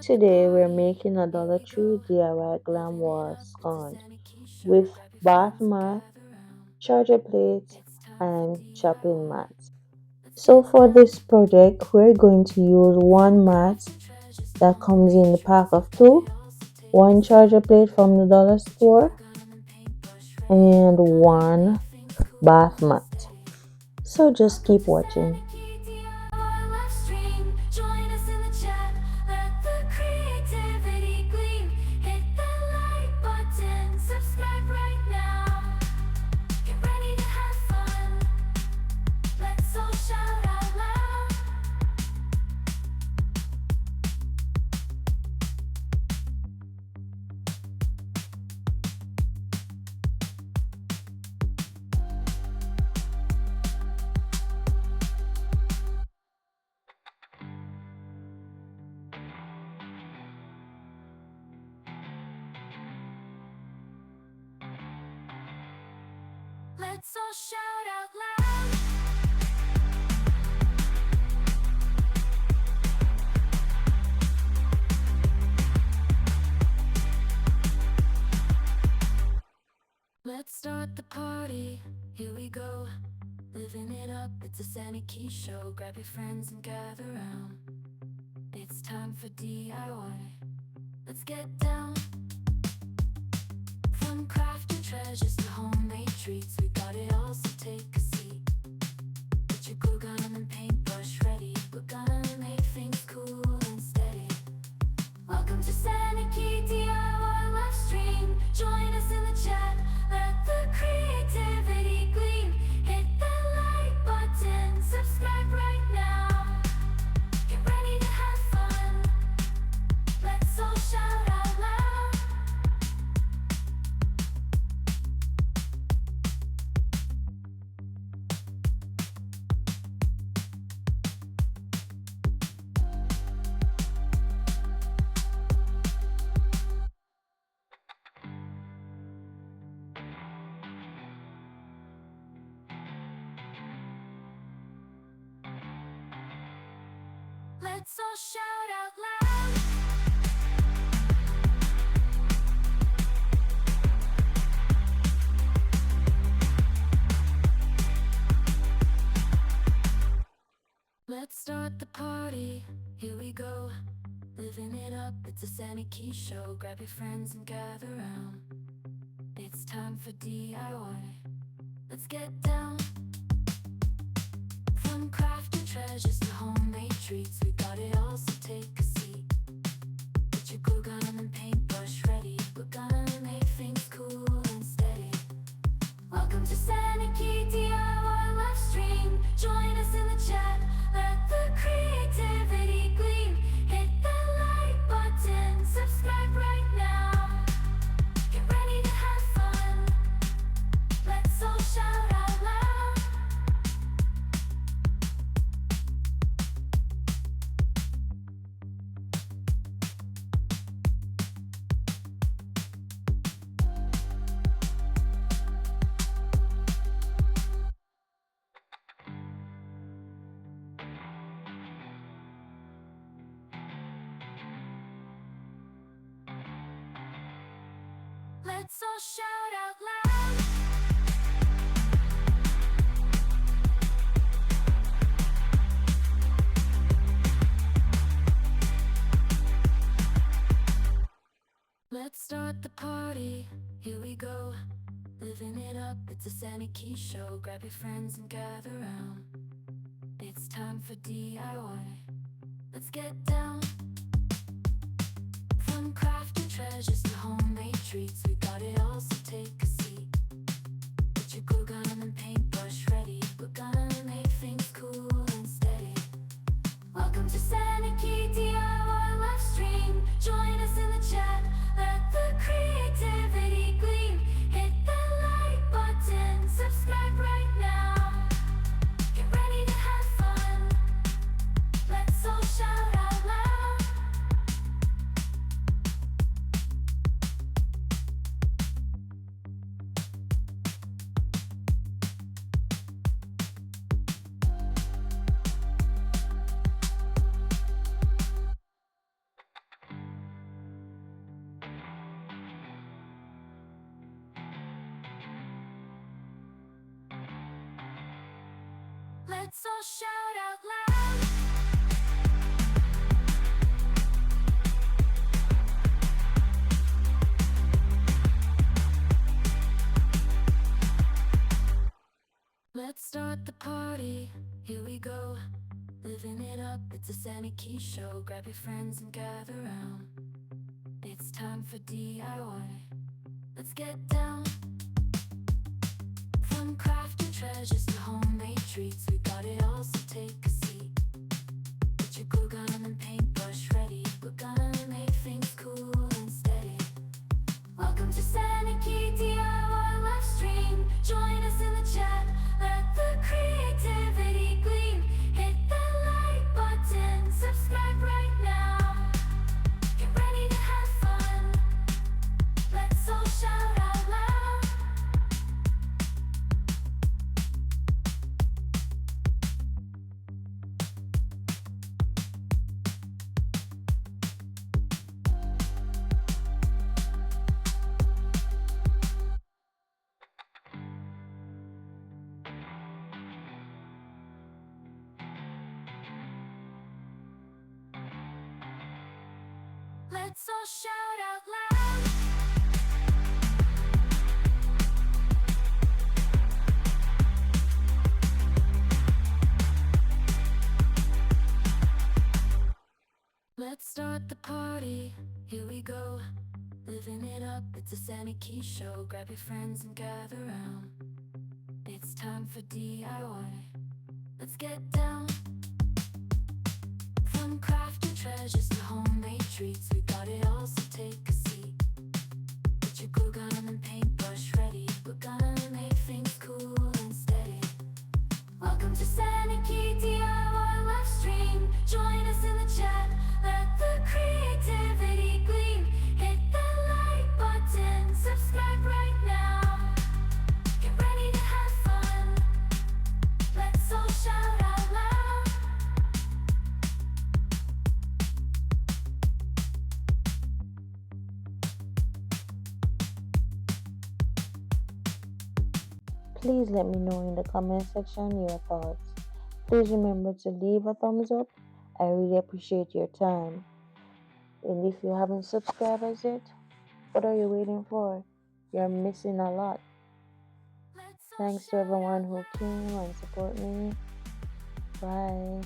Today we're making a $3 DIY glam wall sconce with bath mat, charger plate, and chopping mats. So for this project, we're going to use one mat that comes in the pack of two, one charger plate from the dollar store, and one bath mat. So just keep watching. Let's all shout out loud. Let's start the party. Here we go. Living it up, it's a Santa Key show. Grab your friends and gather round. It's time for DIY. Let's get down. From crafting treasures to homemade treats, we got it all, so take a seat. Get your glue gun and paintbrush ready. We're gonna make things cool and steady. Welcome to Santa Key DIY live stream. Join us in the chat. Let the creativity gleam. Hit that like button. Subscribe right now. Get ready to have fun. Let's all shout out loud. Let's all shout out loud. Let's start the party. Here we go. Living it up, it's a Santa Key show. Grab your friends and gather round. It's time for DIY. Let's get down. From crafting treasures to homemade treats, we got it all, so take a seat. Get your glue gun and paintbrush ready. We're gonna make things cool and steady. Welcome to Santa Key DIY live stream. Join us in the chat. Let the creativity gleam. Hit that like button. Subscribe right now. Get ready to have fun. Let's all shout out loud. Let's all shout out loud. Let's start the party. Here we go. Living it up, it's a Santa Key show. Grab your friends and gather round. It's time for DIY. Let's get down. From crafting treasures to homemade treats, we got it all, so take a seat. Get your glue gun and paintbrush ready. We're gonna make things cool and steady. Welcome to Santa Key DIY live stream. Join us in the chat. Let the creativity gleam. Hit that like button. Subscribe right now. Get ready to have fun. Let's all shout out loud. Let's all shout out loud. Let's start the party, here we go. Living it up, it's a Sammy Key show. Grab your friends and gather round. It's time for DIY. Let's get down. From crafting treasures to homemade treats, we got it all, so take a seat. Get your glue gun and paintbrush ready. We're gonna make things cool and steady. Welcome to Santa Key DIY live stream. Join us in the chat, let the creativity gleam. Hit that like button, subscribe right now. Get ready to have fun. Let's all shout out loud. Let's all shout out loud. Let's start the party, here we go. Living it up, it's a Sammy Key show. Grab your friends and gather round. It's time for DIY. Let's get down. From crafting treasures to homemade treats, we got it all, so take a seat. Get your glue gun and paintbrush ready. We're gonna make things cool and steady. Welcome to Santa Key DIY live stream. Join us in the chat, let the creativity gleam. Hit that like button, subscribe right now. Get ready to have fun. Let's all shout out loud. Please let me know in the comment section your thoughts. Please remember to leave a thumbs up. I really appreciate your time. And if you haven't subscribed as yet, what are you waiting for? You're missing a lot. Let's all Thanks to shout everyone out who loud. came and support me. Bye.